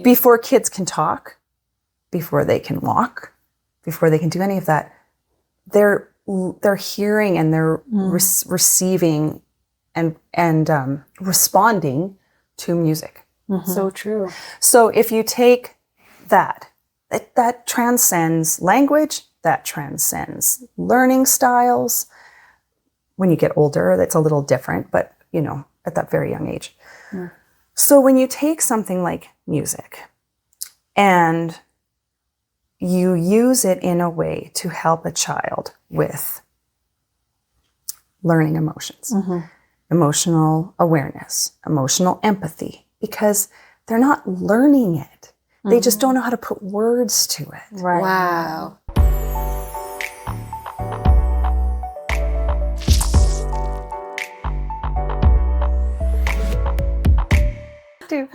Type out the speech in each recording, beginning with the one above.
before kids can talk, before they can walk, before they can do any of that, they're hearing and they're receiving and responding to music. So true. So if you take that transcends language, that transcends learning styles. When you get older, that's a little different, but at that very young age. So when you take something like music and you use it in a way to help a child with learning emotions, emotional awareness, emotional empathy, because they're not learning it. They just don't know how to put words to it. Right. Wow.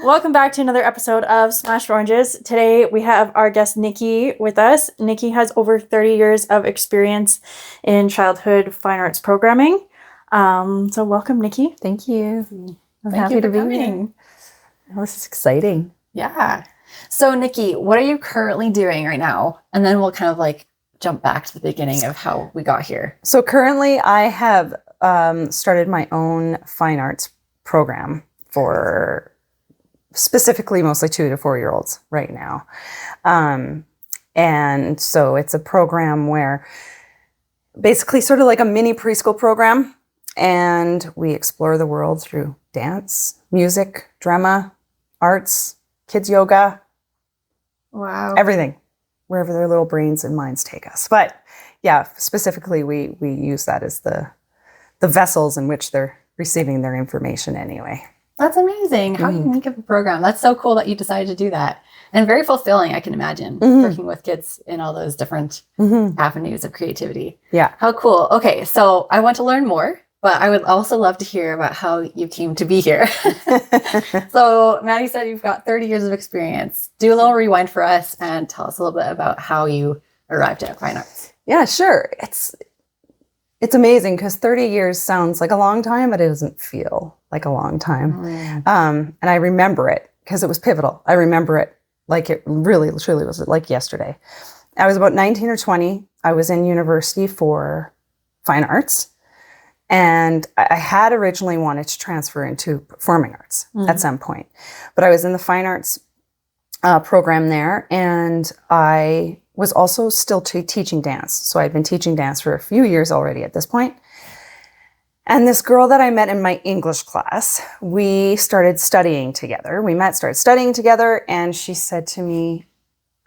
Welcome back to another episode of Smashed Oranges. Today we have our guest Nikkie with us. Nikkie has over 30 years of experience in childhood fine arts programming. So welcome, Nikkie. Thank you. I'm Thank happy you to for be coming. here. Oh, this is exciting. Yeah. So Nikkie, what are you currently doing right now? And then we'll kind of like jump back to the beginning of how we got here. So currently I have started my own fine arts program for specifically mostly 2 to 4 year olds right now. And so it's a program where basically sort of like a mini preschool program, and we explore the world through dance, music, drama, arts, kids yoga, Wow. everything, wherever their little brains and minds take us. But yeah, specifically we use that as the vessels in which they're receiving their information anyway. That's amazing. How unique of a program. That's so cool that you decided to do that. And very fulfilling, I can imagine, working with kids in all those different avenues of creativity. Yeah. How cool. Okay, so I want to learn more, but I would also love to hear about how you came to be here. So Maddie said you've got 30 years of experience. Do a little rewind for us and tell us a little bit about how you arrived at fine arts. Yeah, sure. It's amazing because 30 years sounds like a long time, but it doesn't feel like a long time. And I remember it because it was pivotal. I remember it like it really, truly was like yesterday. I was about 19 or 20. I was in university for fine arts. And I had originally wanted to transfer into performing arts at some point. But I was in the fine arts program there, and I was also still teaching dance. So I'd been teaching dance for a few years already at this point. And this girl that I met in my English class, we started studying together. Started studying together, and she said to me,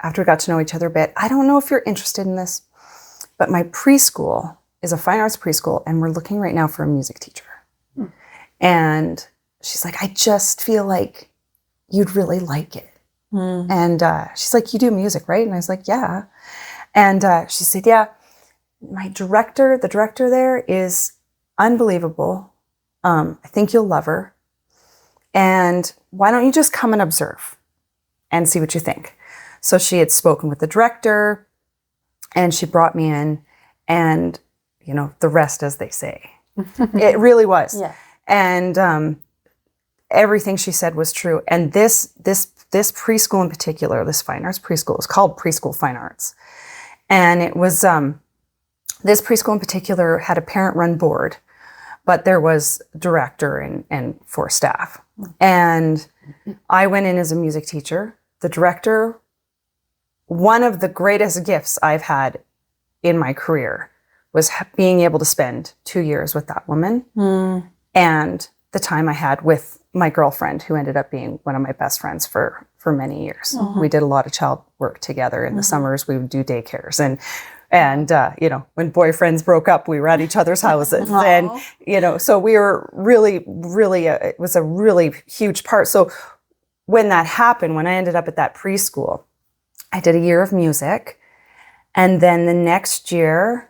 after we got to know each other a bit, I don't know if you're interested in this, but my preschool is a fine arts preschool, and we're looking right now for a music teacher. And she's like, I just feel like you'd really like it. And she's like, you do music, right? And I was like, yeah. And she said, yeah, the director there is unbelievable. I think you'll love her. And why don't you just come and observe and see what you think? So she had spoken with the director, and she brought me in, and the rest, as they say. It really was. Yeah. And everything she said was true. And this preschool in particular, this fine arts preschool, is called Preschool Fine Arts. And it was, this preschool in particular had a parent-run board, but there was director and 4 staff. And I went in as a music teacher. The director, one of the greatest gifts I've had in my career was being able to spend 2 years with that woman and the time I had with my girlfriend, who ended up being one of my best friends for many years. We did a lot of child work together. In the summers, we would do daycares. And when boyfriends broke up, we were at each other's houses. And, so we were really, really, it was a really huge part. So when that happened, when I ended up at that preschool, I did a year of music. And then the next year,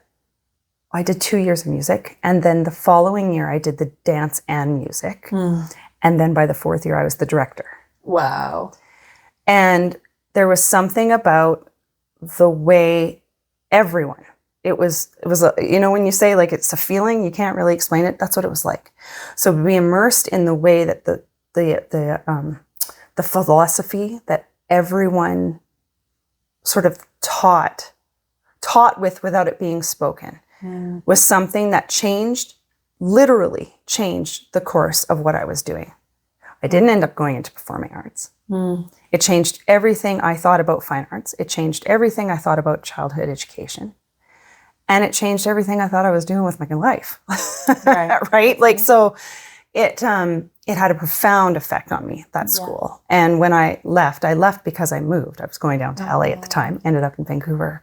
I did 2 years of music. And then the following year, I did the dance and music. And then by the 4th year, I was the director. Wow. And there was something about the way everyone, it was when you say like it's a feeling, you can't really explain it. That's what it was like. So to be immersed in the way that the philosophy that everyone sort of taught with without it being spoken was something that literally changed the course of what I was doing. I didn't end up going into performing arts. It changed everything I thought about fine arts. It changed everything I thought about childhood education. And it changed everything I thought I was doing with my life. Right? Like, so it had a profound effect on me, that school. And when I left because I moved. I was going down to LA at the time, ended up in Vancouver.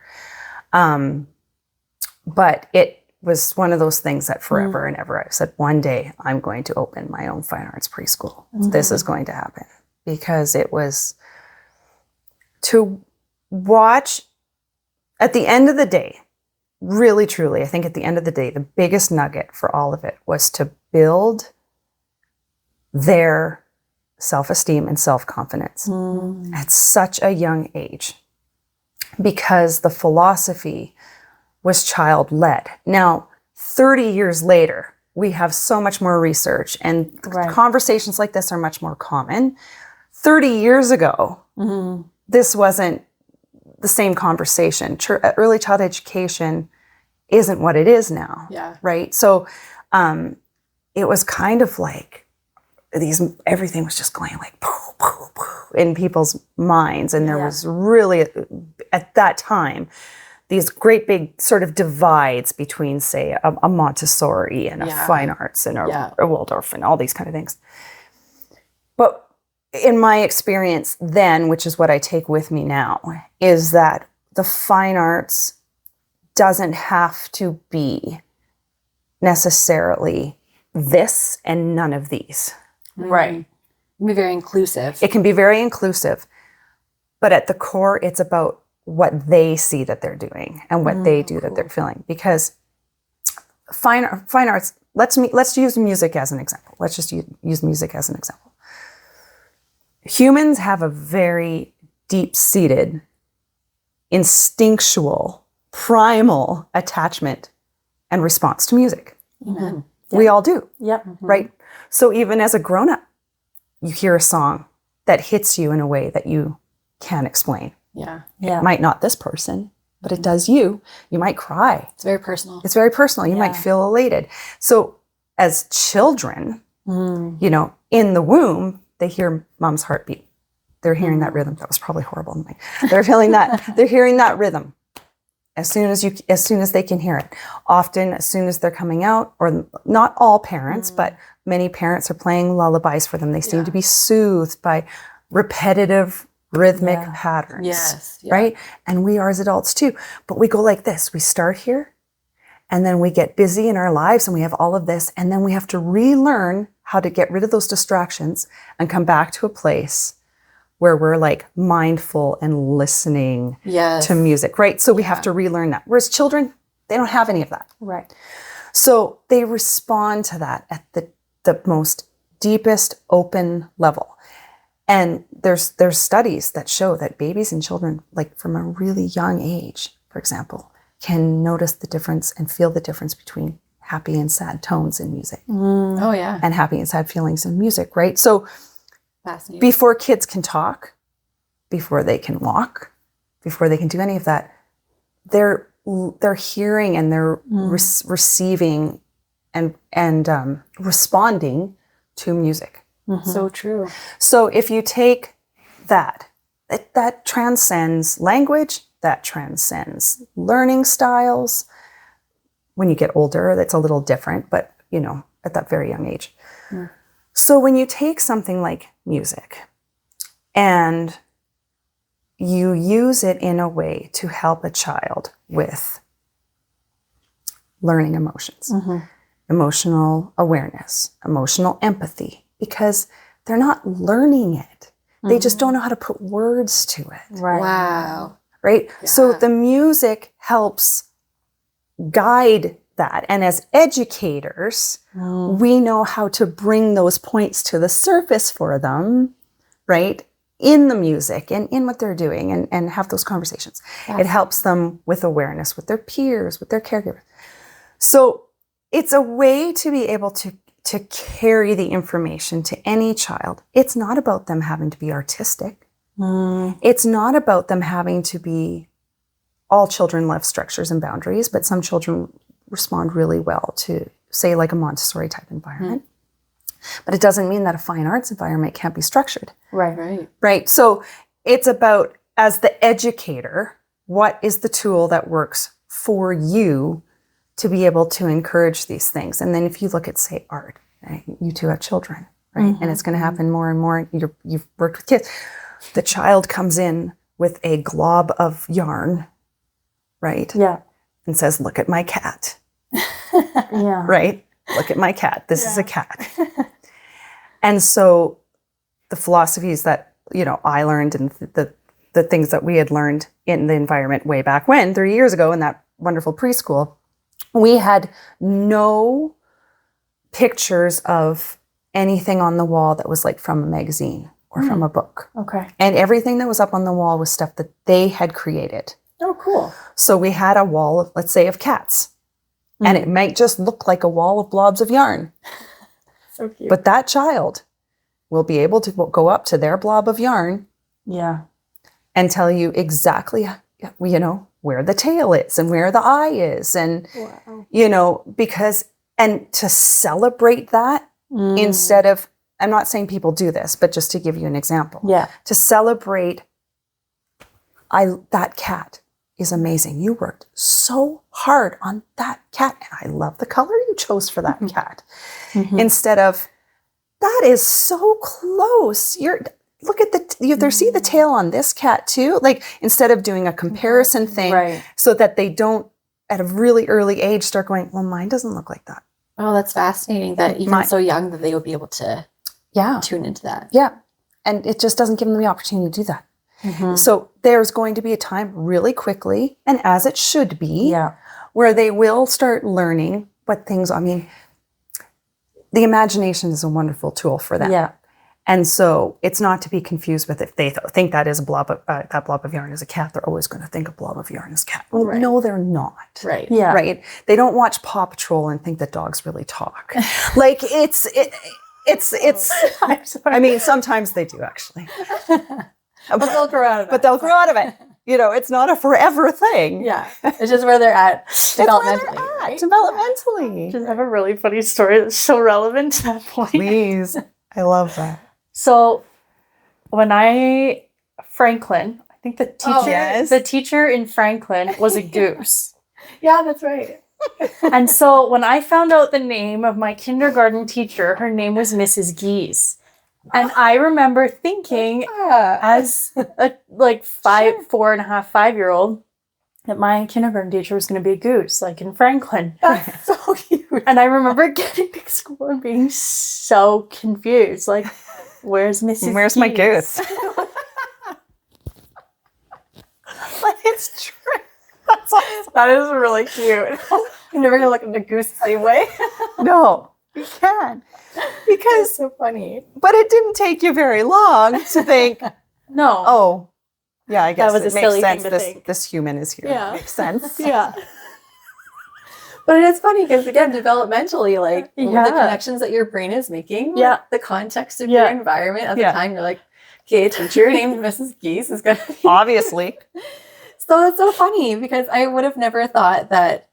But it was one of those things that forever and ever, I said, one day I'm going to open my own fine arts preschool. This is going to happen. Because it was to watch, at the end of the day, really, truly, I think at the end of the day, the biggest nugget for all of it was to build their self-esteem and self-confidence at such a young age, because the philosophy was child-led. Now, 30 years later, we have so much more research, and conversations like this are much more common. 30 years ago, this wasn't the same conversation. Early childhood education isn't what it is now, right? So it was kind of like everything was just going like poof, poof, poof in people's minds. And there was really, at that time, these great big sort of divides between, say, a Montessori and a fine arts and a Waldorf and all these kind of things. But in my experience then, which is what I take with me now, is that the fine arts doesn't have to be necessarily this and none of these. Right. It can be very inclusive. It can be very inclusive. But at the core, it's about what they see that they're doing and what they do that they're feeling. Because fine arts, let's use music as an example. Let's just use music as an example. Humans have a very deep-seated, instinctual, primal attachment and response to music. We all do. Right? So even as a grown-up, you hear a song that hits you in a way that you can't explain. It might not this person, but it does you. You might cry. It's very personal. You might feel elated. So as children, you know, in the womb, they hear mom's heartbeat. They're hearing that rhythm. That was probably horrible. They're feeling that. They're hearing that rhythm as soon as they can hear it. Often, as soon as they're coming out, or not all parents, but many parents are playing lullabies for them. They seem to be soothed by repetitive rhythmic patterns, right? And we are as adults too. But we go like this. We start here, and then we get busy in our lives, and we have all of this, and then we have to relearn how to get rid of those distractions and come back to a place where we're like mindful and listening to music, right? So we have to relearn that. Whereas children, they don't have any of that. Right. So they respond to that at the most deepest open level. And there's studies that show that babies and children, like from a really young age, for example, can notice the difference and feel the difference between happy and sad tones in music. And happy and sad feelings in music, right? So before kids can talk, before they can walk, before they can do any of that, they're hearing and they're receiving and responding to music. So true. So if you take that transcends language, that transcends learning styles. When you get older, that's a little different, but you know, at that very young age. So when you take something like music and you use it in a way to help a child with learning emotions, emotional awareness, emotional empathy, because they're not learning it. They just don't know how to put words to it. Right. Wow. Right? Yeah. So the music helps guide that. And as educators, we know how to bring those points to the surface for them, right? In the music and in what they're doing and have those conversations. It helps them with awareness, with their peers, with their caregivers. So it's a way to be able to carry the information to any child. It's not about them having to be artistic. It's not about them having to be, all children love structures and boundaries, but some children respond really well to, say, like a Montessori type environment. But it doesn't mean that a fine arts environment can't be structured. Right. So it's about, as the educator, what is the tool that works for you to be able to encourage these things? And then if you look at, say, art, right? You two have children, right? And it's going to happen more and more. You've worked with kids. The child comes in with a glob of yarn, right? Yeah. And says, look at my cat. Yeah. Right? Look at my cat. This is a cat. And so the philosophies that, I learned, and the things that we had learned in the environment way back when, 30 years ago in that wonderful preschool, we had no pictures of anything on the wall that was like from a magazine or from a book. Okay. And everything that was up on the wall was stuff that they had created. Oh, cool. So we had a wall of, let's say, of cats. And it might just look like a wall of blobs of yarn. So cute. But that child will be able to go up to their blob of yarn and tell you exactly, where the tail is and where the eye is. And, because, and to celebrate that instead of, I'm not saying people do this, but just to give you an example. Yeah. To celebrate, that cat is amazing. You worked so hard on that cat. And I love the color you chose for that cat. Instead of, that is so close. Look at see the tail on this cat too. Like, instead of doing a comparison thing, so that they don't at a really early age start going, well, mine doesn't look like that. Oh, that's fascinating that even so young that they will be able to tune into that. Yeah. And it just doesn't give them the opportunity to do that. So there's going to be a time really quickly, and as it should be, where they will start learning what things, the imagination is a wonderful tool for them. Yeah. And so it's not to be confused with, if they think that is a blob of, that blob of yarn is a cat, they're always going to think a blob of yarn is a cat. Well, no, they're not. Right. Yeah. Right. They don't watch Paw Patrol and think that dogs really talk. Like it's I'm sorry. Sometimes they do, actually. But they'll grow out of it. But they'll grow out of it. It's not a forever thing. Yeah. It's just where they're at developmentally. Right? Developmentally. I have a really funny story that's so relevant to that point. Please. I love that. So when Franklin, I think the teacher in Franklin was a goose. Yeah, that's right. And so when I found out the name of my kindergarten teacher, her name was Mrs. Geese. And I remember thinking as a 4.5, 5-year-old that my kindergarten teacher was going to be a goose, like in Franklin. That's so cute. And I remember getting to school and being so confused. Like, where's Mrs. Where's my goose? But it's true. That's awesome. That is really cute. You're never going to look at a goose the same way. No, you can. Because, That's so funny. but it didn't take you very long to think, No. oh, yeah, I guess That was it a makes silly sense. thing to think. This human is here. Yeah. It makes sense. Yeah. But it's funny because, again, developmentally, like the Yeah. connections that your brain is making, with Yeah. the context of Yeah. your environment at the Yeah. time, you're like, okay, teacher named Mrs. Geese is going to be. Obviously. So it's so funny because I would have never thought that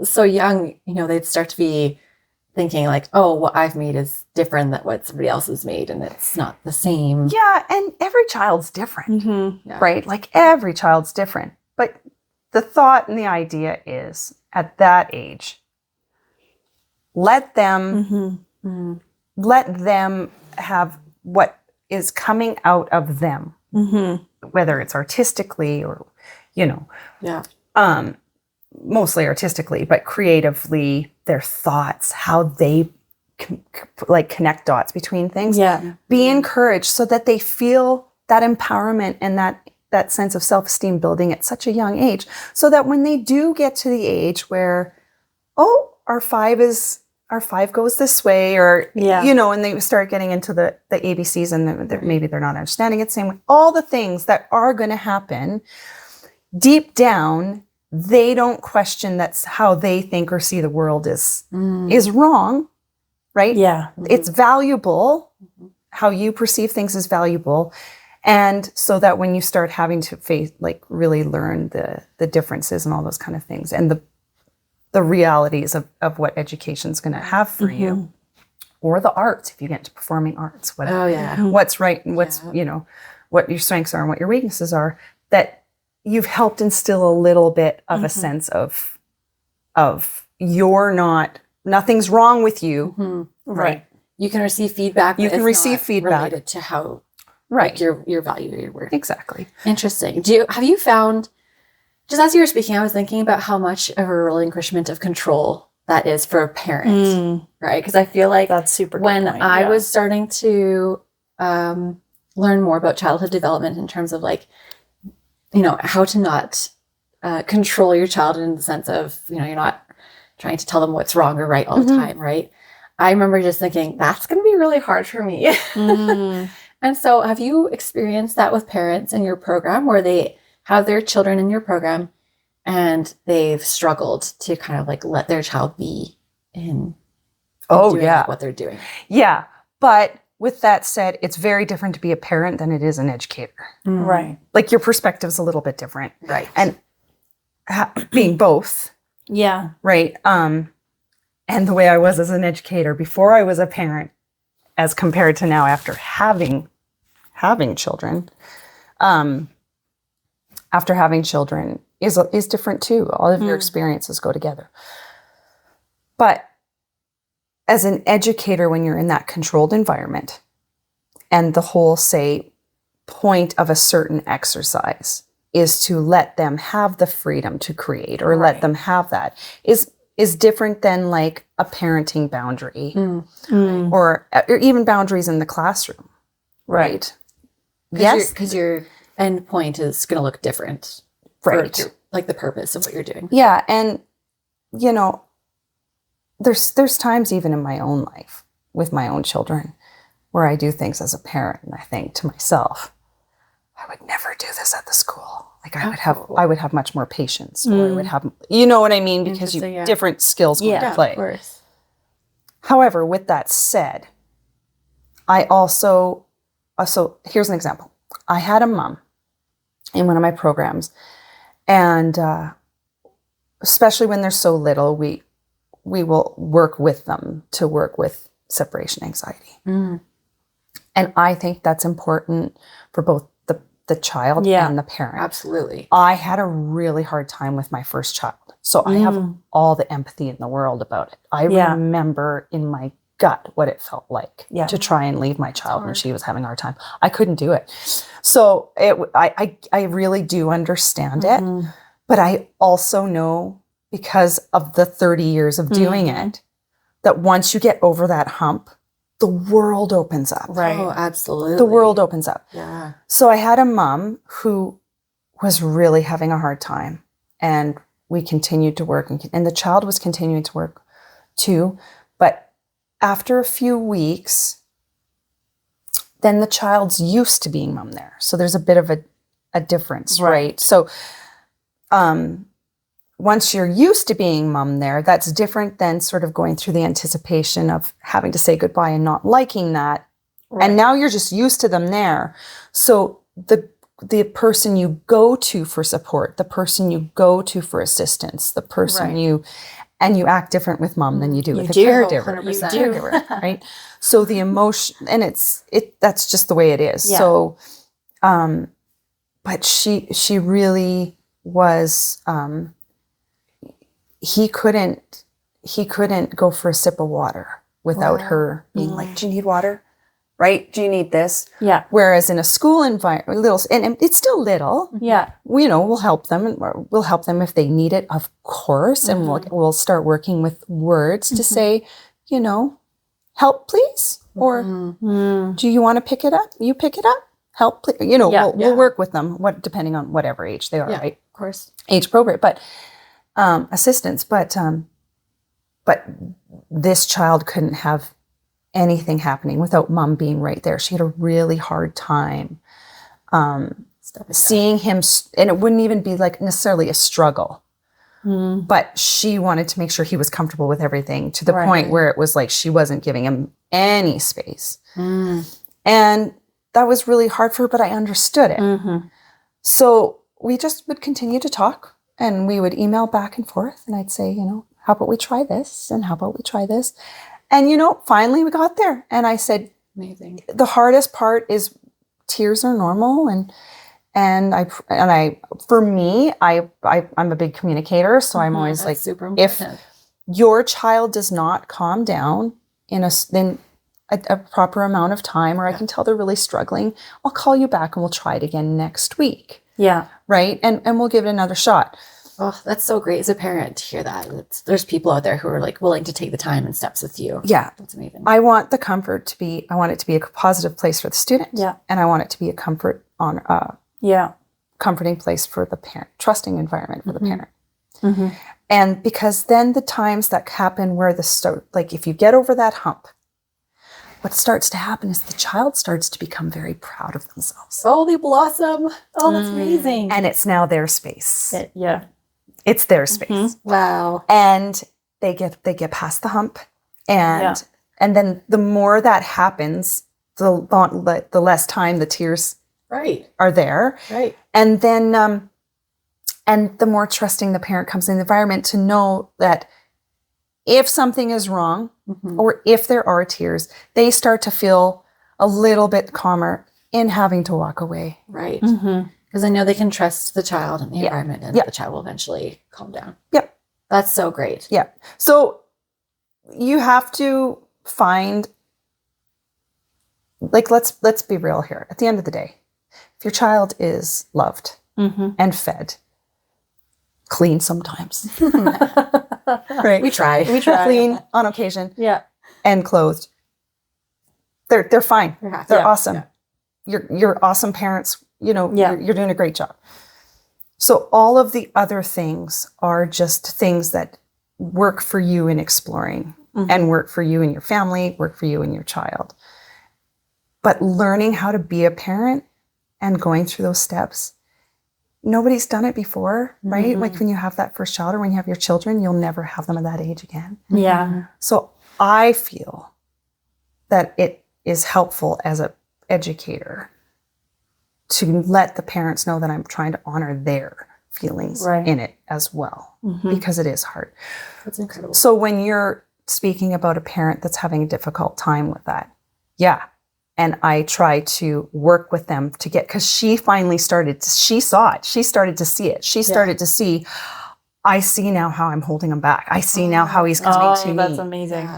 so young, they'd start to be thinking like, oh, what I've made is different than what somebody else has made, and it's not the same. Yeah, and every child's different, Mm-hmm. right? Like every child's different. But the thought and the idea is, at that age, let them have what is coming out of them, whether it's artistically or, mostly artistically, but creatively, their thoughts, how they connect dots between things. Yeah. Be encouraged so that they feel that empowerment and that sense of self-esteem building at such a young age, so that when they do get to the age where, our five goes this way, or, and they start getting into the ABCs and maybe they're not understanding it the same way, all the things that are going to happen, deep down, they don't question that's how they think or see the world is wrong, right? Yeah. It's valuable. How you perceive things is valuable. And so that when you start having to face, like really learn the differences and all those kind of things and the realities of what education's going to have for you, or the arts, if you get into performing arts, what's right and what's, what your strengths are and what your weaknesses are, that you've helped instill a little bit of a sense of nothing's wrong with you. Right. You can receive feedback. You can receive feedback related to how like your value, your worth. Exactly. Interesting. Have you found, just as you were speaking, I was thinking about how much of a relinquishment of control that is for a parent, right? Because I feel like that's super good when point, I was starting to learn more about childhood development in terms of like, how to not control your child in the sense of, you're not trying to tell them what's wrong or right all the time, right? I remember just thinking, that's going to be really hard for me. And so have you experienced that with parents in your program where they have their children in your program and they've struggled to kind of like let their child be in doing what they're doing? Yeah. But with that said, it's very different to be a parent than it is an educator. Right. Like your perspective's a little bit different. Right. And being both. Yeah. Right. And the way I was as an educator before I was a parent, as compared to now after having children, is different too. All of your experiences go together. But as an educator, when you're in that controlled environment, and the whole point of a certain exercise is to let them have the freedom to create, or let them have that, is different than like a parenting boundary or even boundaries in the classroom. Right. Yes. Because your end point is going to look different. Right. Like the purpose of what you're doing. Yeah. And, there's times even in my own life with my own children where I do things as a parent and I think to myself, I would never do this at the school. Like I would have much more patience, or I would have, you know what I mean? Because different skills go into play. Of course. However, with that said, I also, so here's an example. I had a mom in one of my programs, and especially when they're so little, we will work with them to work with separation anxiety. And I think that's important for both the child and the parent. Absolutely. I had a really hard time with my first child. So I have all the empathy in the world about it. I remember in my gut what it felt like to try and leave my child when she was having a hard time. I couldn't do it. So I really do understand it. But I also know, because of the 30 years of doing it, that once you get over that hump, the world opens up. Right. Oh, absolutely. The world opens up. Yeah. So I had a mom who was really having a hard time, and we continued to work, and the child was continuing to work too. But after a few weeks, then the child's used to being mom there. So there's a bit of a difference, right? So once you're used to being mom there, that's different than sort of going through the anticipation of having to say goodbye and not liking that. Right. And now you're just used to them there. So the person you go to for support, the person you go to for assistance, the person you act different with mom than you do with a caregiver. 100%. Right? So the emotion, and that's just the way it is. Yeah. So, but she really was, he couldn't go for a sip of water without her being like, do you need water? Right? Do you need this? Yeah. Whereas in a school environment, and it's still little. Yeah. We'll help them. We'll help them if they need it, of course. And we'll start working with words to say, help please. Or do you want to pick it up? You pick it up. Help, please. We'll work with them, depending on whatever age they are, right? Of course. Age appropriate, but assistance. But this child couldn't have anything happening without mom being right there. She had a really hard time seeing him, and it wouldn't even be like necessarily a struggle, but she wanted to make sure he was comfortable with everything, to the point where it was like she wasn't giving him any space. And was really hard for her, but I understood it. Mm-hmm. So we just would continue to talk, and we would email back and forth, and I'd say, how about we try this, and how about we try this? And, finally we got there. And I said, Amazing. the hardest part is tears are normal. And for me, I'm a big communicator. So I'm always That's like, super if important. your child does not calm down in a proper amount of time, or I can tell they're really struggling, I'll call you back and we'll try it again next week. Yeah. Right. And we'll give it another shot. Oh, that's so great as a parent to hear that. There's people out there who are like willing to take the time and steps with you. Yeah. That's amazing. I want it to be a positive place for the student. Yeah. And I want it to be a comforting place for the parent, trusting environment for the parent. Mm-hmm. And because then the times that happen where if you get over that hump, what starts to happen is the child starts to become very proud of themselves. Oh, they blossom. Oh, that's amazing. And it's now their space. Yeah. It's their space. Wow. And they get past the hump. And then the more that happens, the less time the tears are there. Right. And then and the more trusting the parent comes in the environment to know that if something is wrong or if there are tears, they start to feel a little bit calmer in having to walk away. Right. Mm-hmm. Because I know they can trust the child and the environment, and the child will eventually calm down. Yep. That's so great. Yeah. So you have to find, let's be real here. At the end of the day, if your child is loved and fed, clean sometimes, right? We try. Clean on occasion, and clothed, they're fine. They're awesome. Yeah. You're awesome parents. You're doing a great job. So all of the other things are just things that work for you in exploring and work for you and your family, work for you and your child. But learning how to be a parent and going through those steps, nobody's done it before, right? Like when you have that first child or when you have your children, you'll never have them at that age again. Yeah. So I feel that it is helpful as an educator to let the parents know that I'm trying to honor their feelings in it as well, because it is hard. That's incredible. So when you're speaking about a parent that's having a difficult time with that, and I try to work with them to because she finally she saw it. She started to see it. She started to see, I see now how I'm holding him back. I see now how he's coming to me. That's amazing.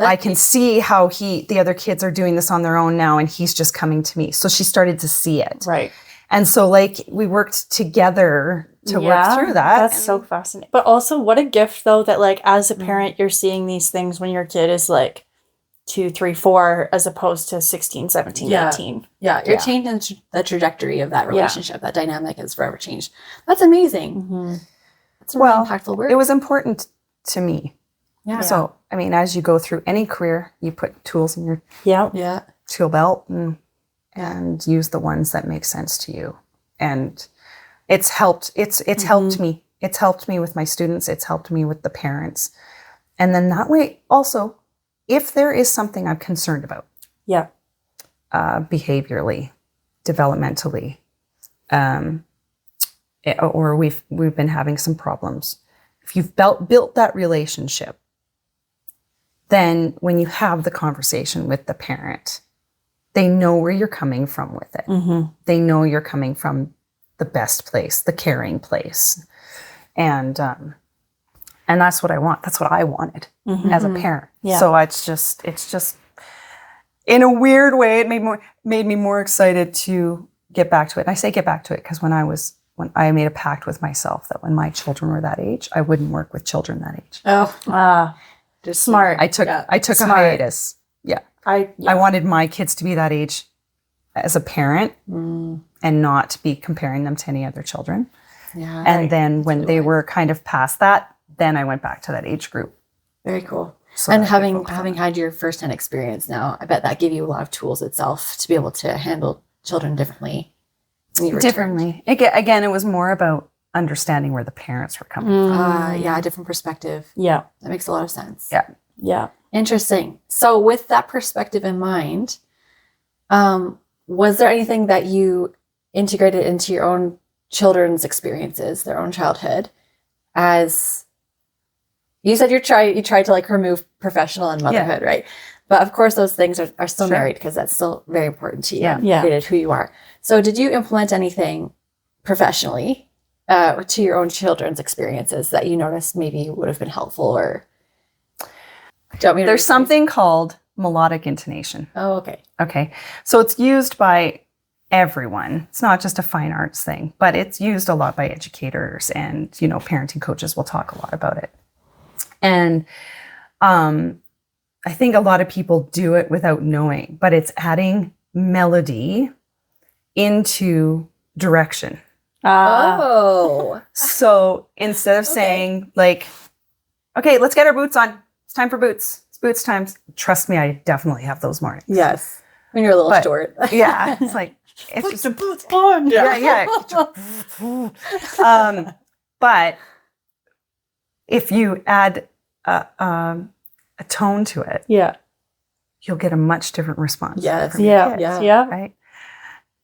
I can see how the other kids are doing this on their own now, and he's just coming to me. So she started to see it. Right. And so we worked together to work through that. That's so fascinating. But also what a gift though, that as a parent, you're seeing these things when your kid is 2, 3, 4, as opposed to 16, 17, 18. Yeah. You're changing the trajectory of that relationship. That dynamic has forever changed. That's amazing. That's a really impactful work. It was important to me. Yeah. So, as you go through any career, you put tools in your tool belt and use the ones that make sense to you. And it's helped. It's helped me. It's helped me with my students. It's helped me with the parents. And then that way also, if there is something I'm concerned about, behaviorally, developmentally, or we've been having some problems, if you've built that relationship, then when you have the conversation with the parent, they know where you're coming from with it. They know you're coming from the best place, the caring place. And that's what I want. That's what I wanted as a parent. Yeah. So it's just in a weird way, it made me more excited to get back to it. And I say get back to it because when I made a pact with myself that when my children were that age, I wouldn't work with children that age. Just smart. I took a hiatus. Yeah. I wanted my kids to be that age as a parent and not be comparing them to any other children. Yeah. And then when they were kind of past that, then I went back to that age group. Very cool. So and having had your firsthand experience now, I bet that gave you a lot of tools itself to be able to handle children differently. Differently. Again, it was more about understanding where the parents were coming from. A different perspective. Yeah. That makes a lot of sense. Yeah. Yeah. Interesting. So with that perspective in mind, Was there anything that you integrated into your own children's experiences, their own childhood, as you said you tried to like remove professional and motherhood, right? But of course those things are still married because that's still very important to you. Yeah. Created who you are. So did you implement anything professionally to your own children's experiences that you noticed maybe would have been helpful, or There's something called melodic intonation. Oh, okay. Okay. So it's used by everyone. It's not just a fine arts thing, but it's used a lot by educators, and, parenting coaches will talk a lot about it. And I think a lot of people do it without knowing, but it's adding melody into direction. Oh. So instead of saying like, okay, let's get our boots on. It's time for boots. It's boots time. Trust me, I definitely have those mornings. Yes. When you're a little short. Yeah. It's like, it's just the boots on. yeah. But if you add a tone to it, you'll get a much different response. Yes. from your kids, Yeah. right?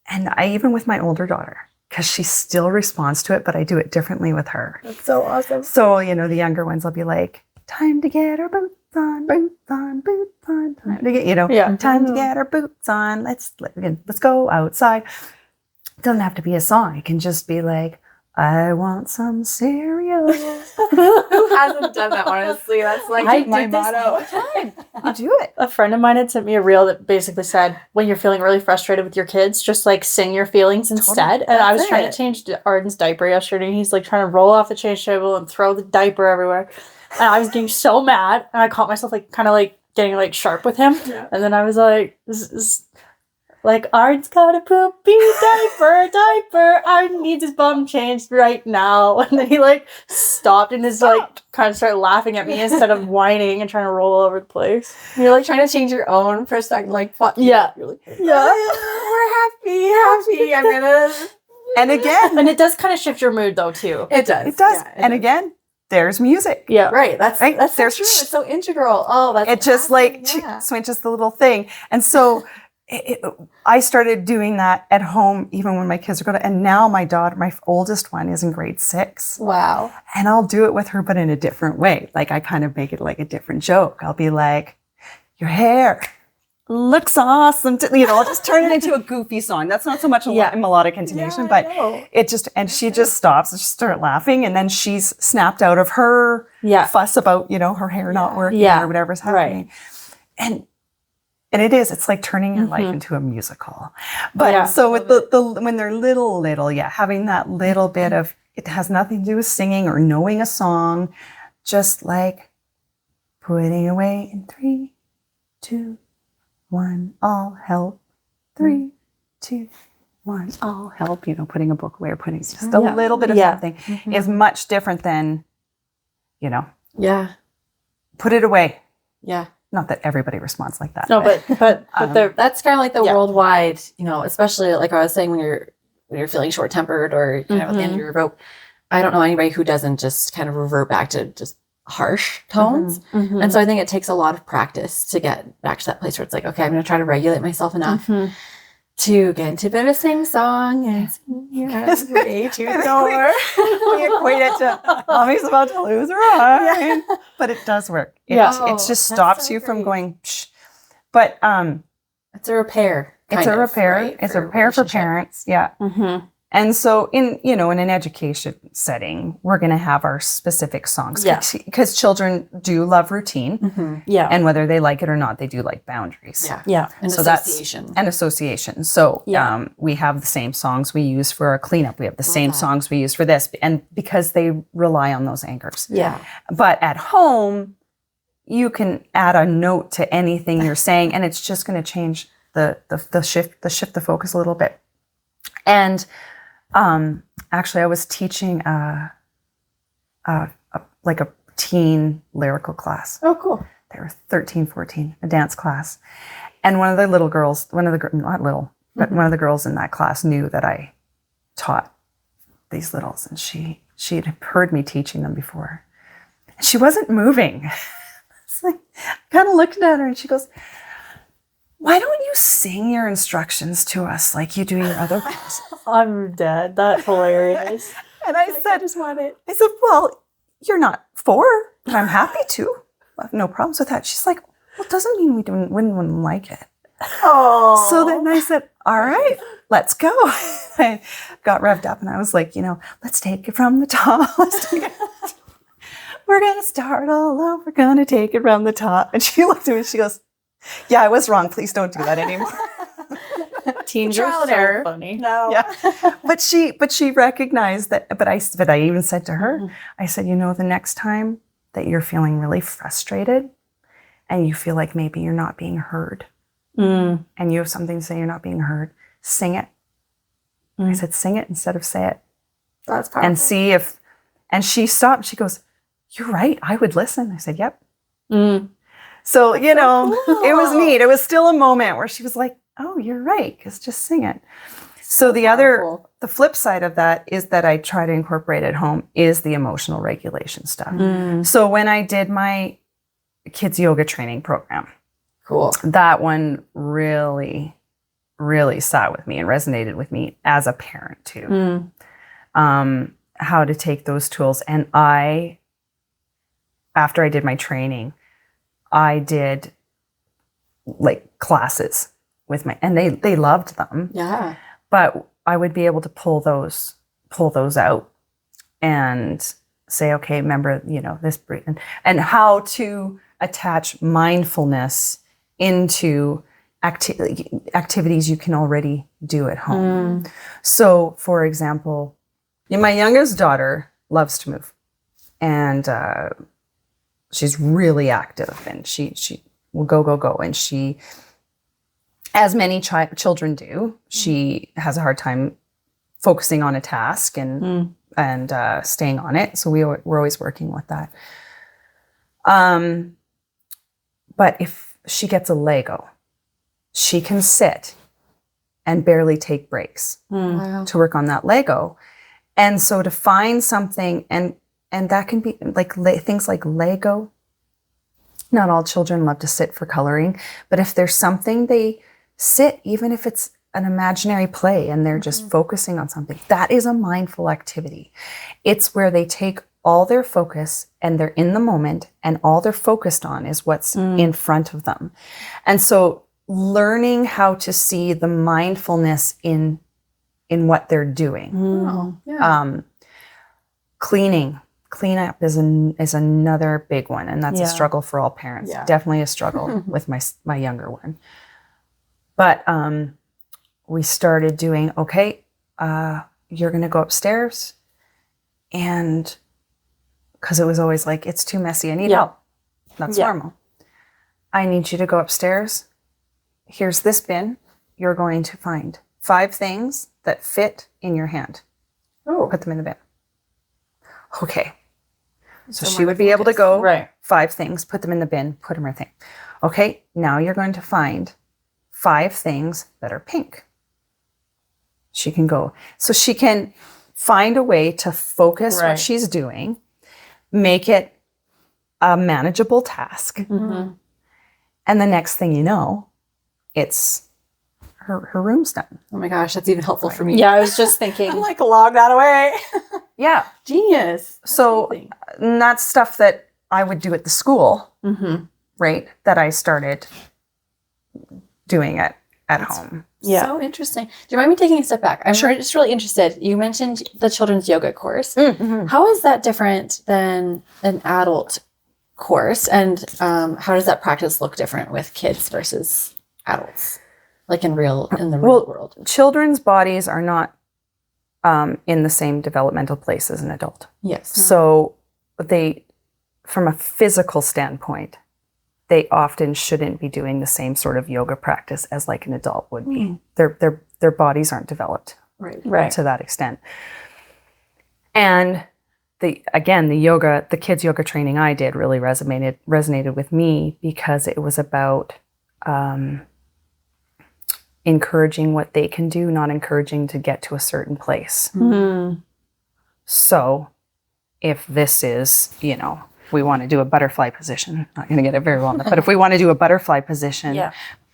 And I, even with my older daughter, because she still responds to it, but I do it differently with her. That's so awesome. So, the younger ones will be like, time to get our boots on, boots on, boots on. Time to get, time to get our boots on. Let's go outside. It doesn't have to be a song. It can just be like, I want some cereal. Who hasn't done that, honestly? That's like my motto. You do it. A friend of mine had sent me a reel that basically said, when you're feeling really frustrated with your kids, just like sing your feelings instead. And I was trying to change Arden's diaper yesterday, and he's like trying to roll off the change table and throw the diaper everywhere. And I was getting so mad, and I caught myself like kind of like getting like sharp with him. Yeah. And then I was like, this is like, Arden's got a poopy diaper. Arden needs his bum changed right now. And then he like stopped and is like kind of started laughing at me instead of whining and trying to roll all over the place. And you're like trying to change your own perspective, like, fuck yeah. You're like, we're happy. I'm gonna. And again. And it does kind of shift your mood though too. It does. It does. Yeah, and again, there's music. Yeah. Right. That's so true. It's so integral. Oh, that's it just like switches the little thing. And so I started doing that at home even when my kids are going to, and now my daughter, my oldest one, is in grade 6. Wow. And I'll do it with her, but in a different way. Like I kind of make it like a different joke. I'll be like, your hair looks awesome. I'll just turn it into a goofy song. That's not so much a melodic intonation, but it just, and she just stops and she starts laughing. And then she's snapped out of her fuss about, her hair not working or whatever's happening. Right. And it's like turning your life into a musical. But so with the when they're little, having that little bit of, it has nothing to do with singing or knowing a song, just like putting away in 3, 2, 1, I'll help. 3, 2, 1, I'll help. Putting a book away or putting just a little bit of something is much different than, put it away. Yeah. Not that everybody responds like that. No, but that's kind of like the worldwide, especially like I was saying, when you're feeling short tempered or kind of at the end of your rope. I don't know anybody who doesn't just kind of revert back to just harsh tones. And so I think it takes a lot of practice to get back to that place where it's like, okay, I'm going to try to regulate myself enough to get into a bit of a sing song and way too door. We equate it to mommy's about to lose her mind. But it does work. It just stops you from going, psh. But it's a repair. It's a repair. Right? It's a repair for parents. Yeah. And so in an education setting, we're going to have our specific songs because children do love routine. And whether they like it or not, they do like boundaries. And so association. That's an association. So we have the same songs we use for our cleanup. We have the same songs we use for this. And because they rely on those anchors. But at home, you can add a note to anything you're saying, and it's just going to change the shift the focus a little bit. And actually, I was teaching like a teen lyrical class. Oh, cool. They were 13, 14, a dance class. And one of the little girls, not little, but one of the girls in that class knew that I taught these littles, and she had heard me teaching them before. And she wasn't moving. It's like, I kind of looked at her and she goes, why don't you sing your instructions to us like you do your other classes? I'm dead. That's hilarious. And I said, well, you're not 4, but I'm happy to. I have no problems with that. She's like, well, it doesn't mean we wouldn't like it. Oh. So then I said, all right, let's go. I got revved up and I was like, let's take it from the top. We're going to start all over. We're going to take it from the top. And she looked at me and she goes, yeah, I was wrong. Please don't do that anymore. Teens Trial are and so error. funny. No. Yeah. But she recognized that, but I even said to her, I said, the next time that you're feeling really frustrated and you feel like maybe you're not being heard and you have something to say you're not being heard, sing it. I said, sing it instead of say it. That's powerful. And see if, and she stopped. She goes, you're right. I would listen. I said, yep. So, it was neat. It was still a moment where she was like, oh, you're right. Because just sing it. So the flip side of that is that I try to incorporate at home is the emotional regulation stuff. So when I did my kids yoga training program, that one really, really sat with me and resonated with me as a parent too. How to take those tools. And after I did my training, I did like classes with and they loved them. Yeah. But I would be able to pull those out and say, okay, remember, this breathing and how to attach mindfulness into activities you can already do at home. So, for example, my youngest daughter loves to move, and she's really active, and she will go, and she, as many children do, she has a hard time focusing on a task and staying on it. So we're always working with that. But if she gets a Lego, she can sit and barely take breaks to work on that Lego. And so to find something, and that can be like things like Lego. Not all children love to sit for coloring, but if there's something they sit, even if it's an imaginary play and they're just focusing on something, that is a mindful activity. It's where they take all their focus and they're in the moment and all they're focused on is what's in front of them. And so learning how to see the mindfulness in what they're doing. Cleanup is another big one, and that's a struggle for all parents. Definitely a struggle with my younger one. But we started doing, okay, you're going to go upstairs, and because it was always like, it's too messy, I need help. That's normal. I need you to go upstairs. Here's this bin. You're going to find 5 things that fit in your hand. Put them in the bin. Okay. So she would be able to go 5 things, put them in the bin, put them in her thing. Okay, now you're going to find 5 things that are pink. She can go. So she can find a way to focus what she's doing, make it a manageable task. And the next thing you know, it's her room's done. Oh my gosh, that's even helpful for me. Yeah, I was just thinking. I'm like, log that away. Yeah. Genius. So that's stuff that I would do at the school, right? That I started doing it at home. Yeah. So interesting. Do you mind me taking a step back? I'm just really interested. You mentioned the children's yoga course. How is that different than an adult course? And how does that practice look different with kids versus adults? Like in the real world? Children's bodies are not in the same developmental place as an adult. Yes. So from a physical standpoint, they often shouldn't be doing the same sort of yoga practice as like an adult would be. Their bodies aren't developed to that extent. And the kids yoga training I did really resonated with me because it was about encouraging what they can do, not encouraging to get to a certain place. So if this is, we want to do a butterfly position, not going to get it very well, but if we want to do a butterfly position,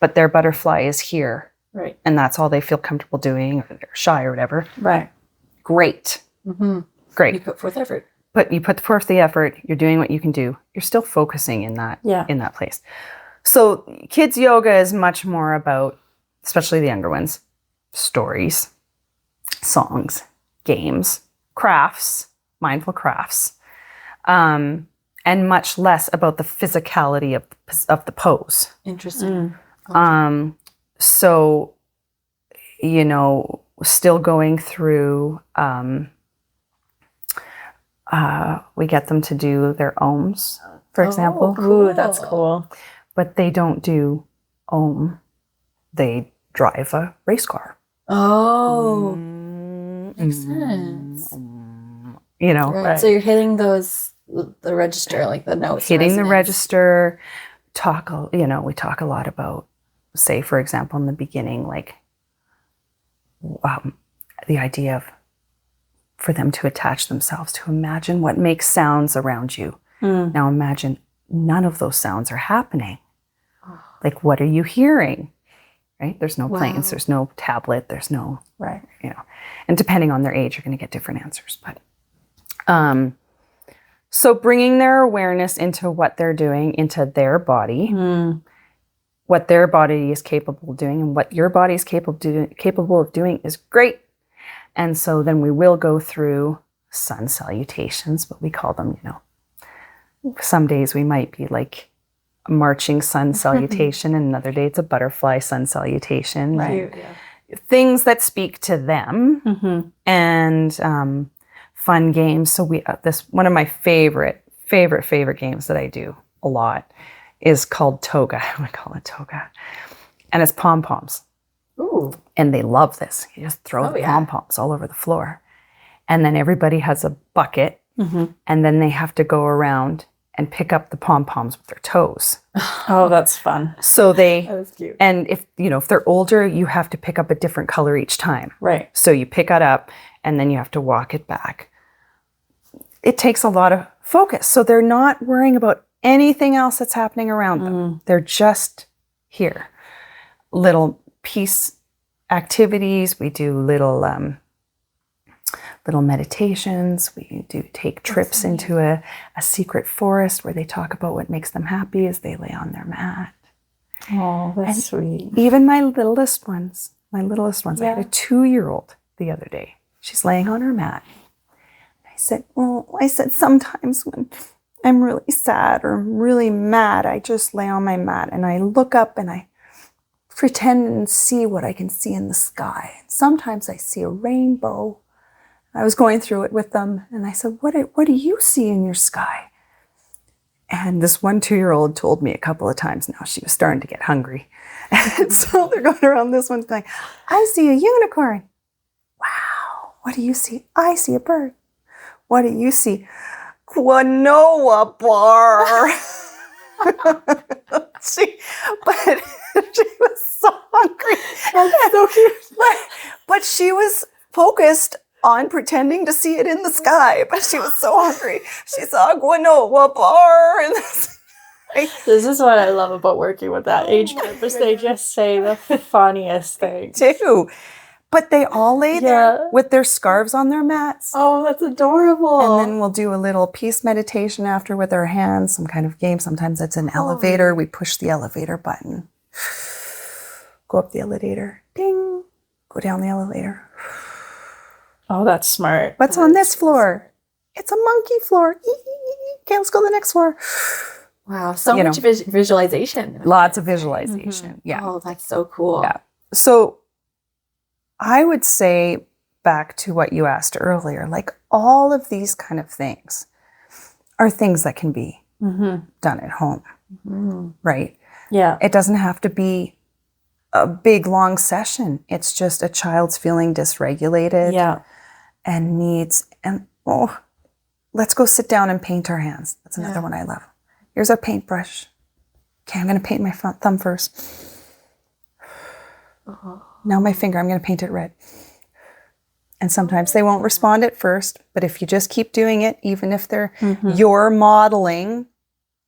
but their butterfly is here. Right. And that's all they feel comfortable doing, or they're shy or whatever. Right. Great. You Great. put forth effort. But you put forth the effort, you're doing what you can do. You're still focusing in that place. So kids yoga is much more about, especially the younger ones, stories, songs, games, crafts, mindful crafts, and much less about the physicality of the pose. Interesting. So, still going through, we get them to do their ohms, for example. Cool. Ooh, that's cool. But they don't do ohm. They drive a race car. Oh, makes sense. Right. So you're hitting the register, like the notes. Hitting the register. We talk a lot about, say, for example, in the beginning, like the idea of for them to attach themselves, to imagine what makes sounds around you. Now imagine none of those sounds are happening. Like, what are you hearing? Right? There's no planes, there's no tablet, there's no, right. And depending on their age, you're going to get different answers. But, so bringing their awareness into what they're doing, into their body, what their body is capable of doing, and what your body is capable of doing is great. And so then we will go through sun salutations, what we call them, Some days we might be like a marching sun salutation, and another day it's a butterfly sun salutation. Right. Things that speak to them, and fun games. So one of my favorite games that I do a lot is called toga. We call it toga, and it's pom poms. Ooh. And they love this. You just throw the pom poms all over the floor, and then everybody has a bucket, and then they have to go around and pick up the pom-poms with their toes. Oh, that's fun. So That was cute. and if they're older, you have to pick up a different color each time. Right. So you pick it up and then you have to walk it back. It takes a lot of focus. So they're not worrying about anything else that's happening around them. They're just here. Little peace activities. We do little meditations. We do take trips into a secret forest where they talk about what makes them happy as they lay on their mat. Oh, that's sweet. Even my littlest ones, I had a 2-year-old the other day. She's laying on her mat. I said, sometimes when I'm really sad or I'm really mad, I just lay on my mat and I look up and I pretend and see what I can see in the sky. Sometimes I see a rainbow. I was going through it with them, and I said, what do you see in your sky? And this one 2-year-old told me a couple of times now she was starting to get hungry. And so they're going around this one going, I see a unicorn. Wow. What do you see? I see a bird. What do you see? Quinoa bar. she was so hungry. That's so cute. But she was focused on pretending to see it in the sky, but she was so hungry. She saw a quinoa bar. And this is what I love about working with that age group, is they just say the funniest things. too. But they all lay there with their scarves on their mats. Oh, that's adorable. And then we'll do a little peace meditation after with our hands, some kind of game. Sometimes it's an elevator. We push the elevator button. Go up the elevator. Ding. Go down the elevator. Oh, that's smart. What's on this floor? It's a monkey floor. Okay, let's go to the next floor. Wow, so much visualization. Lots of visualization. Yeah. Oh, that's so cool. Yeah. So I would say, back to what you asked earlier, like all of these kind of things are things that can be done at home, right? Yeah. It doesn't have to be a big, long session. It's just a child's feeling dysregulated and needs, and let's go sit down and paint our hands. That's another one I love. Here's our paintbrush. Okay, I'm going to paint my thumb first. Now my finger, I'm going to paint it red. And sometimes they won't respond at first, but if you just keep doing it, even if you're modeling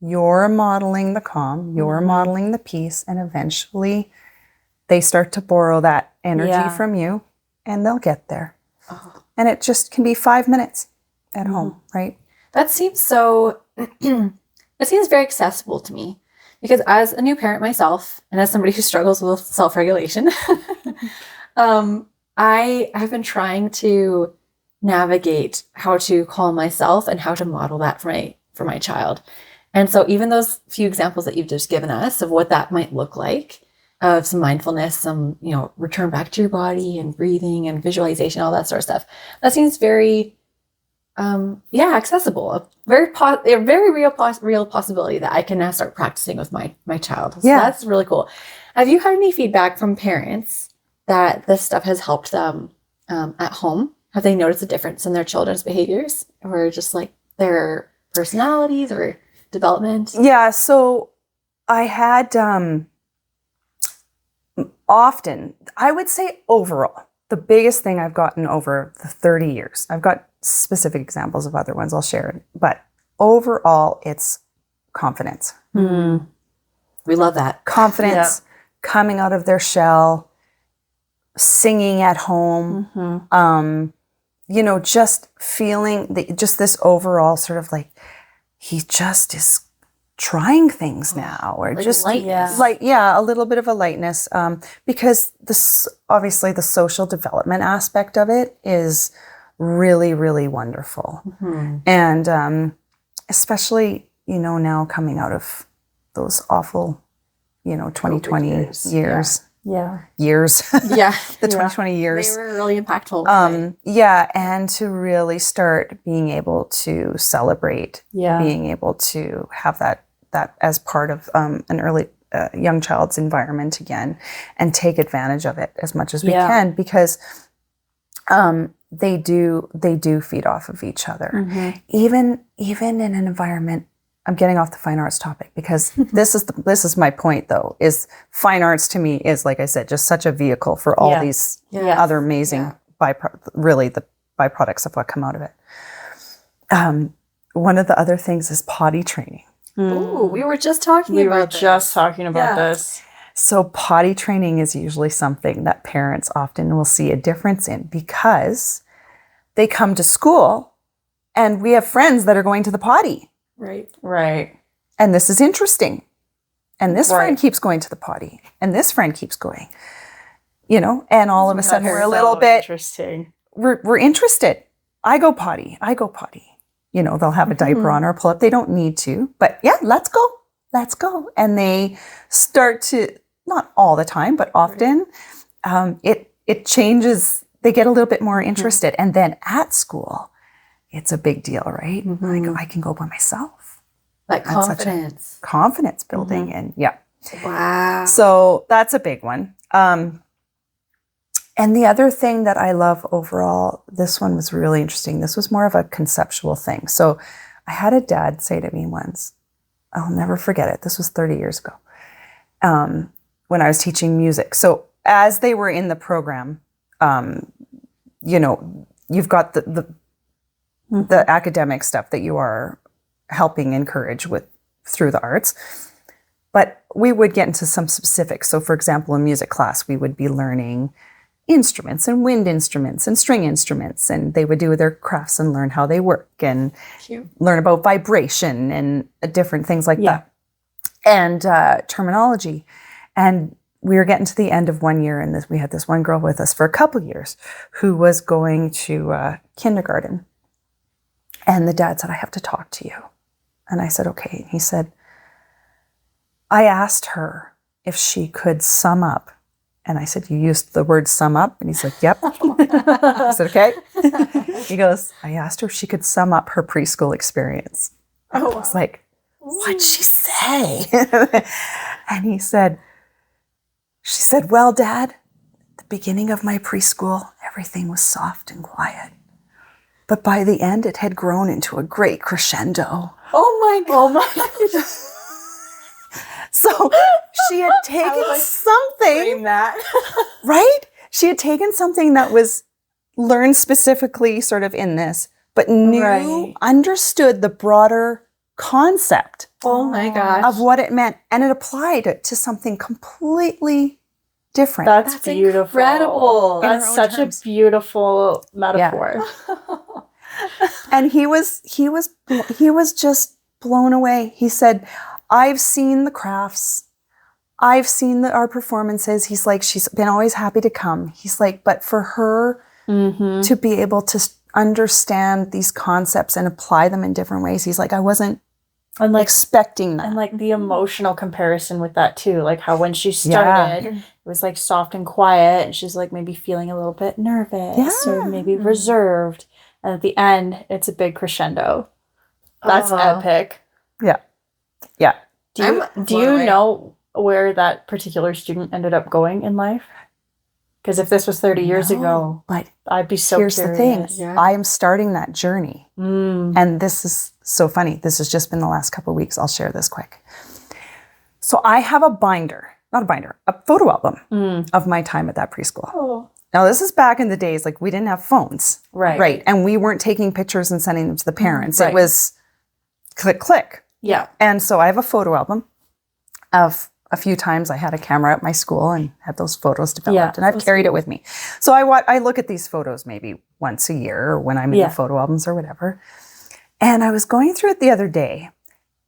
you're modeling the calm, you're modeling the peace, and eventually they start to borrow that energy from you and they'll get there. Oh. And it just can be 5 minutes at home, right? That seems so, it seems very accessible to me because as a new parent myself and as somebody who struggles with self-regulation, I have been trying to navigate how to calm myself and how to model that for my child. And so even those few examples that you've just given us of what that might look like, of some mindfulness, some, return back to your body and breathing and visualization, all that sort of stuff, that seems very, accessible. A very real possibility that I can now start practicing with my child. So that's really cool. Have you had any feedback from parents that this stuff has helped them at home? Have they noticed a difference in their children's behaviors or just like their personalities or development? Yeah, so I had often, I would say overall, the biggest thing I've gotten over the 30 years, I've got specific examples of other ones I'll share, but overall it's confidence. Mm. We love that. Confidence, coming out of their shell, singing at home, just feeling just this overall sort of like, he just is trying things now, or like just lightness. a little bit of a lightness, because this obviously the social development aspect of it is really, really wonderful. And especially, now coming out of those awful, 2020 years. Years. The 2020 years. They were really impactful. And to really start being able to celebrate, being able to have that as part of an early young child's environment again, and take advantage of it as much as we can, because they do feed off of each other. Even in an environment. I'm getting off the fine arts topic because this is my point though, is fine arts to me is, like I said, just such a vehicle for all these other amazing the byproducts of what come out of it. One of the other things is potty training. Ooh, we were just talking about this. So potty training is usually something that parents often will see a difference in because they come to school and we have friends that are going to the potty. Right. And this is interesting. And this friend keeps going to the potty. And this friend keeps going. And all of a sudden we're a little bit interesting. We're interested. I go potty. They'll have a diaper on or pull up. They don't need to. But let's go. And they start to, not all the time, but often, it changes. They get a little bit more interested. And then at school, it's a big deal, right? I can go by myself. Like confidence. Confidence building. And Wow. So that's a big one. And the other thing that I love overall, this one was really interesting. This was more of a conceptual thing. So I had a dad say to me once, I'll never forget it. This was 30 years ago, when I was teaching music. So as they were in the program, you've got the academic stuff that you are helping encourage with through the arts. But we would get into some specifics. So for example, in music class, we would be learning instruments and wind instruments and string instruments, and they would do their crafts and learn how they work and learn about vibration and different things like that, and terminology. And we were getting to the end of one year, and we had this one girl with us for a couple years who was going to kindergarten. And the dad said, I have to talk to you. And I said, okay. He said, I asked her if she could sum up. And I said, you used the word sum up? And he's like, yep. I said, okay. He goes, I asked her if she could sum up her preschool experience. I was like, what'd she say? And she said, well, Dad, the beginning of my preschool, everything was soft and quiet. But by the end, it had grown into a great crescendo. Oh my God. So she had taken something, right? She had taken something that was learned specifically sort of in this, but understood the broader concept Oh my gosh. of what it meant. And it applied to something completely different. That's beautiful. incredible. In That's our own such terms. a beautiful metaphor. And he was just blown away. He said, I've seen the crafts. I've seen our performances. He's like, she's been always happy to come. He's like, but for her to be able to understand these concepts and apply them in different ways, he's like, I wasn't expecting that. And like the emotional comparison with that too, like how when she started, it was like soft and quiet, and she's like maybe feeling a little bit nervous or maybe reserved, and at the end, it's a big crescendo. That's epic. Yeah. Yeah. Do you know where that particular student ended up going in life? Because if this was 30 years ago, but I'd be so here's curious. the thing. I am starting that journey. And this is so funny. This has just been the last couple of weeks. I'll share this quick. So I have a photo album of my time at that preschool. Oh. Now, this is back in the days, like we didn't have phones. Right. And we weren't taking pictures and sending them to the parents. Right. It was click, click. Yeah. And so I have a photo album of a few times I had a camera at my school and had those photos developed, and I've carried it with me. So I look at these photos maybe once a year or when I'm in the photo albums or whatever. And I was going through it the other day,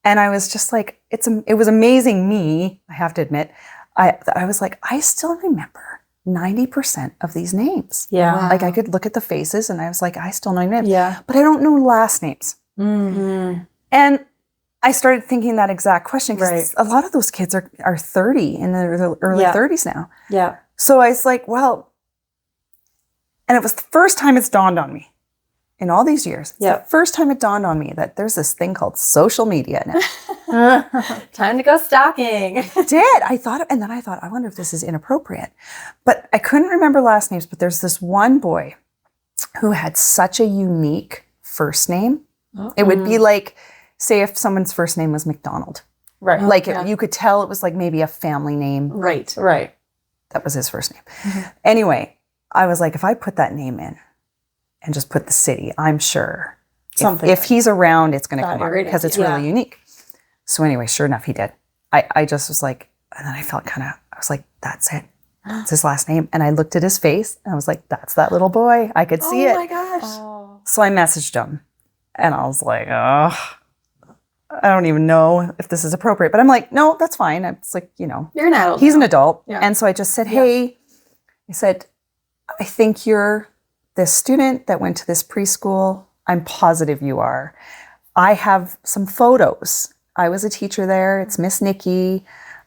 and I was just like, it was amazing me, I have to admit. I was like, I still remember 90% of these names. Yeah. Wow. Like I could look at the faces and I was like, I still know names. Yeah. But I don't know last names. And I started thinking that exact question because a lot of those kids are 30 in their early 30s now. Yeah. So I was like, well, and it was the first time it's dawned on me in all these years. It's the first time it dawned on me that there's this thing called social media now. Time to go stalking. I thought, I wonder if this is inappropriate. But I couldn't remember last names, but there's this one boy who had such a unique first name. It would be like, say if someone's first name was McDonald. Right. Like you could tell it was like maybe a family name. Right. That was his first name. Anyway, I was like, if I put that name in and just put the city, I'm sure if he's around, it's going to come up because it's really unique. So anyway, sure enough, he did. I just was like, and then I felt I was like, that's it. It's his last name. And I looked at his face and I was like, that's that little boy. I could see it. Oh my gosh. So I messaged him and I was like, oh, I don't even know if this is appropriate, but I'm like, no, that's fine. It's like, You're an adult. he's an adult. Yeah. And so I just said, hey, I said, I think you're this student that went to this preschool. I'm positive you are. I have some photos. I was a teacher there. It's Miss Nikkie.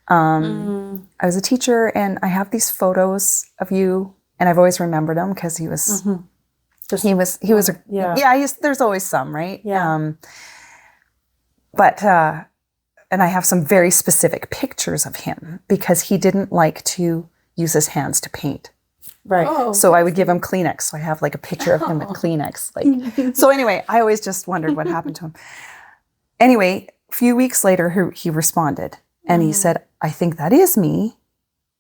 I was a teacher and I have these photos of you and I've always remembered him because he was, there's always some, right? Yeah. But and I have some very specific pictures of him because he didn't like to use his hands to paint. Right. Oh. So I would give him Kleenex. So I have like a picture of him with Kleenex. Like, so anyway, I always just wondered what happened to him. Anyway, a few weeks later, he responded and he said, I think that is me.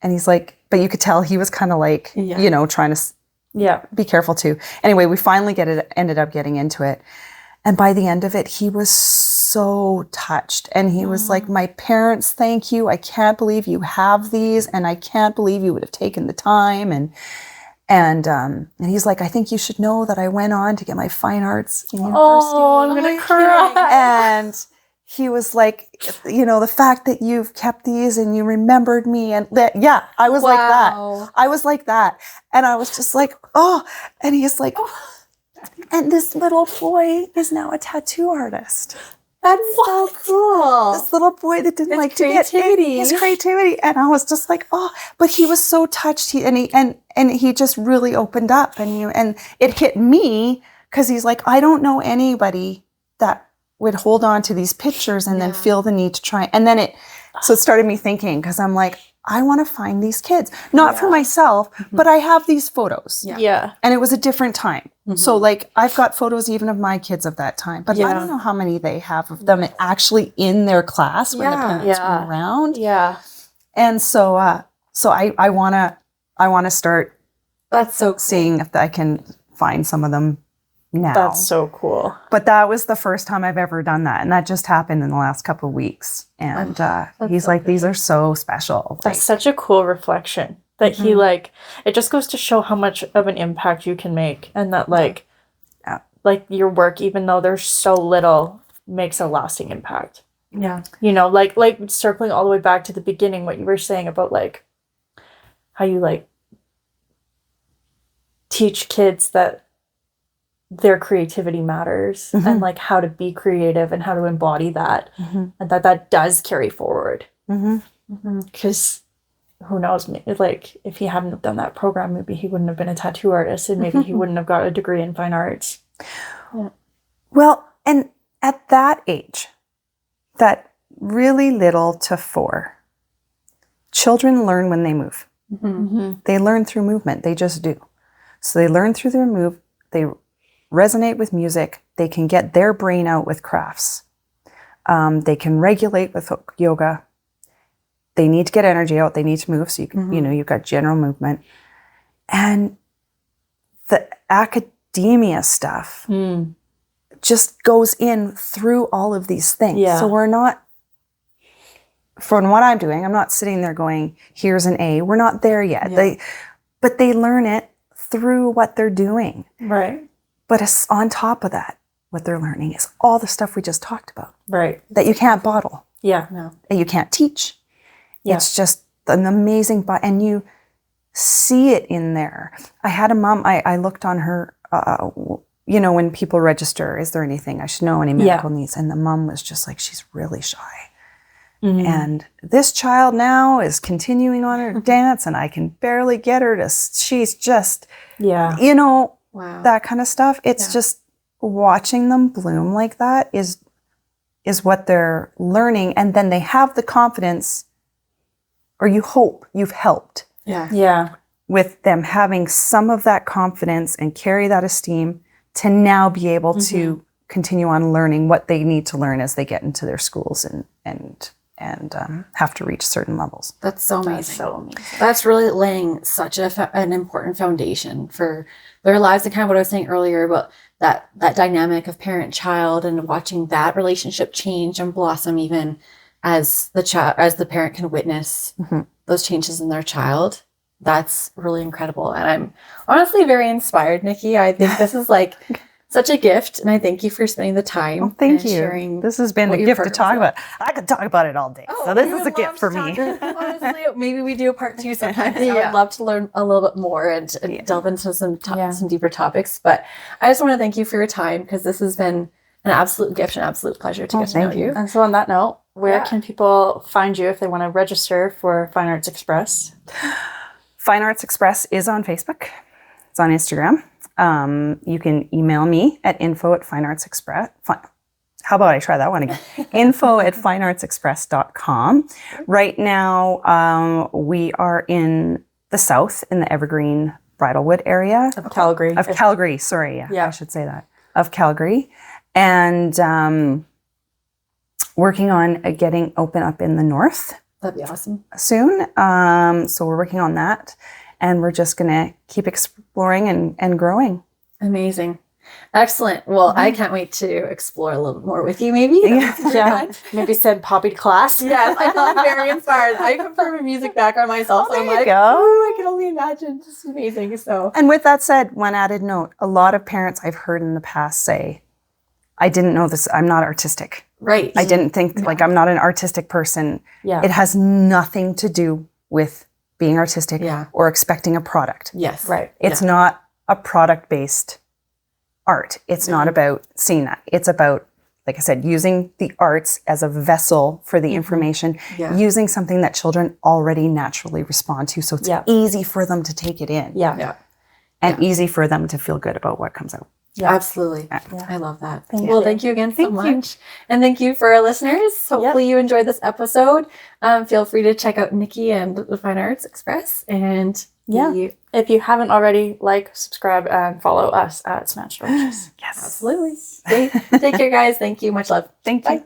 And he's like, but you could tell he was kind of like, trying to be careful too. Anyway, we finally ended up getting into it. And by the end of it, he was so touched. And he was like, my parents, thank you. I can't believe you have these. And I can't believe you would have taken the time. And he's like, I think you should know that I went on to get my fine arts in university. Oh, I'm going to cry. And he was like, the fact that you've kept these and you remembered me. And I was like that. I was like that. And I was just like, oh, and he's like, and this little boy is now a tattoo artist. That's so cool. This little boy that didn't like creativity. His creativity. And I was just like, oh, but he was so touched. He just really opened up and it hit me because he's like, I don't know anybody that would hold on to these pictures and then feel the need to try. And then it started me thinking because I'm like, I want to find these kids, not for myself, but I have these photos. Yeah. And it was a different time. So like I've got photos even of my kids of that time, but I don't know how many they have of them actually in their class when the parents were around. Yeah. And so I want to start That's so cool. seeing if I can find some of them now. That's so cool. But that was the first time I've ever done that. And that just happened in the last couple of weeks. And he's so like, these are so special. That's such a cool reflection that he like, it just goes to show how much of an impact you can make. And that like your work, even though there's so little, makes a lasting impact. Yeah. You know, like circling all the way back to the beginning, what you were saying about like how you like teach kids that their creativity matters and like how to be creative and how to embody that and that does carry forward. Because who knows, like if he hadn't have done that program, maybe he wouldn't have been a tattoo artist and maybe he wouldn't have got a degree in fine arts. Yeah. Well, and at that age, that really little to 4, children learn when they move. They learn through movement. They just do. So they learn through their move. They resonate with music. They can get their brain out with crafts. They can regulate with yoga. They need to get energy out. They need to move. So you can, you've got general movement. And the academia stuff just goes in through all of these things. Yeah. So we're not, from what I'm doing, I'm not sitting there going, here's an A. We're not there yet. Yeah. But they learn it through what they're doing. Right. But on top of that, what they're learning is all the stuff we just talked about. Right. That you can't bottle. Yeah. No. That you can't teach. Yeah. It's just an amazing, and you see it in there. I had a mom, I looked on her, when people register, is there anything I should know, any medical needs? And the mom was just like, she's really shy. And this child now is continuing on her dance and I can barely get her to, she's just, Wow. that kind of stuff. It's just watching them bloom like that is what they're learning. And then they have the confidence, or you hope you've helped with them having some of that confidence and carry that esteem to now be able to continue on learning what they need to learn as they get into their schools and have to reach certain levels. That's so amazing. That's really laying such an important foundation for their lives, and kind of what I was saying earlier about that dynamic of parent-child and watching that relationship change and blossom even as the parent can witness those changes in their child. That's really incredible. And I'm honestly very inspired, Nikki. I think this is like such a gift, and I thank you for spending the time. Well, thank you. Sharing this has been a gift to talk about. I could talk about it all day. So this is a gift for me. Honestly, maybe we do a part 2 sometime. I would love to learn a little bit more and delve into some deeper topics. But I just want to thank you for your time, because this has been an absolute gift and absolute pleasure to get to know you. And so on that note, where can people find you if they want to register for Fine Arts Express? Fine Arts Express is on Facebook. It's on Instagram. You can email me at info@fineartsexpress. How about I try that one again? info@fineartsexpress.com. Right now, we are in the south, in the Evergreen Bridalwood area. Of Calgary. Of Calgary, sorry. Yeah, I should say that. Of Calgary. And working on getting open up in the north. That'd be awesome. Soon. So we're working on that. And we're just going to keep exploring and growing. Amazing. Excellent. Well, I can't wait to explore a little bit more with you, maybe. Maybe send Poppy to class. Yes, I feel very inspired. I come from a music background myself. So I'm like, I can only imagine. Just amazing. So, and with that said, one added note, a lot of parents I've heard in the past say, I didn't know this, I'm not artistic. Right. I didn't think, like, I'm not an artistic person. Yeah. It has nothing to do with being artistic or expecting a product. Yes. Right. It's not a product-based art. It's not about seeing that. It's about, like I said, using the arts as a vessel for the information, using something that children already naturally respond to. So it's easy for them to take it in. And easy for them to feel good about what comes out. Yeah, absolutely. I love that. Thank you again so much. And thank you for our listeners. Hopefully you enjoyed this episode. Feel free to check out Nikki and the Fine Arts Express. And if you haven't already, subscribe, and follow us at Smashed Oranges. Yes. Absolutely. Take care, guys. Thank you. Much love. Thank you. Bye.